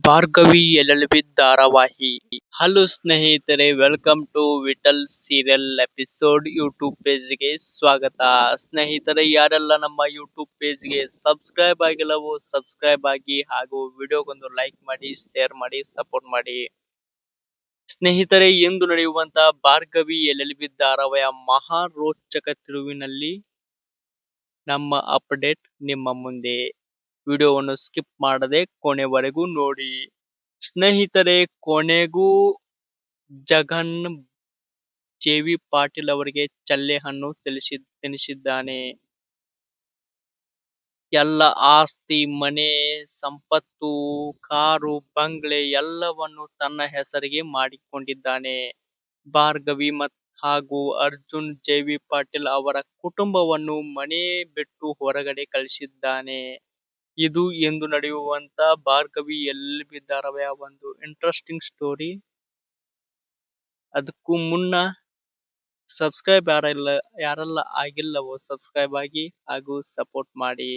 Bhargavi LLB ಧಾರಾವಾಹಿ. Hello ಸ್ನೇಹಿತರೆ, welcome to Vitthal serial episode YouTube ಪೇಜ್ಗೆ ಸ್ವಾಗತ. ಸ್ನೇಹಿತರೆ, ಯಾರೆಲ್ಲ ನಮ್ಮ ಯೂಟ್ಯೂಬ್ ಪೇಜ್ಗೆ ಸಬ್ಸ್ಕ್ರೈಬ್ ಆಗಿಲ್ಲವೋ ಸಬ್ಸ್ಕ್ರೈಬ್ ಆಗಿ ಹಾಗೂ ವಿಡಿಯೋಗೊಂದು ಲೈಕ್ ಮಾಡಿ, ಶೇರ್ ಮಾಡಿ, ಸಪೋರ್ಟ್ ಮಾಡಿ. ಸ್ನೇಹಿತರೆ, ಇಂದು ನಡೆಯುವಂತ ಭಾರ್ಗವಿ ಎಲ್ಎಲ್ಬಿ ಧಾರಾವಾಹಿಯ ಮಹಾ ರೋಚಕ ತಿರುವಿನಲ್ಲಿ ನಮ್ಮ ಅಪ್ಡೇಟ್ ನಿಮ್ಮ ಮುಂದೆ. ವಿಡಿಯೋವನ್ನು ಸ್ಕಿಪ್ ಮಾಡದೆ ಕೊನೆವರೆಗೂ ನೋಡಿ. ಸ್ನೇಹಿತರೆ, ಕೊನೆಗೂ ಜಗನ್ ಜೆ.ವಿ. ಪಾಟೀಲ್ ಅವರಿಗೆ ಚಳ್ಳೆ ಹಣ್ಣು ತಿನ್ನಿಸಿದ್ದಾನೆ. ಎಲ್ಲ ಆಸ್ತಿ, ಮನೆ, ಸಂಪತ್ತು, ಕಾರು, ಬಂಗ್ಲೆ ಎಲ್ಲವನ್ನು ತನ್ನ ಹೆಸರಿಗೆ ಮಾಡಿಕೊಂಡಿದ್ದಾನೆ. ಭಾರ್ಗವಿ ಹಾಗೂ ಅರ್ಜುನ್ ಜೆ.ವಿ. ಪಾಟೀಲ್ ಅವರ ಕುಟುಂಬವನ್ನು ಮನೆ ಬಿಟ್ಟು ಹೊರಗಡೆ ಕಳಿಸಿದ್ದಾನೆ. ಇದು ಎಂದು ನಡೆಯುವಂತ ಭಾರ್ಗವಿ ಎಲ್ಎಲ್ಬಿ ಧಾರಾವಾಹಿಯ ಒಂದು ಇಂಟ್ರೆಸ್ಟಿಂಗ್ ಸ್ಟೋರಿ. ಅದಕ್ಕೂ ಮುನ್ನ ಸಬ್ಸ್ಕ್ರೈಬ್ ಯಾರೆಲ್ಲ ಆಗಿಲ್ಲವೋ ಸಬ್ಸ್ಕ್ರೈಬ್ ಆಗಿ ಹಾಗೂ ಸಪೋರ್ಟ್ ಮಾಡಿ.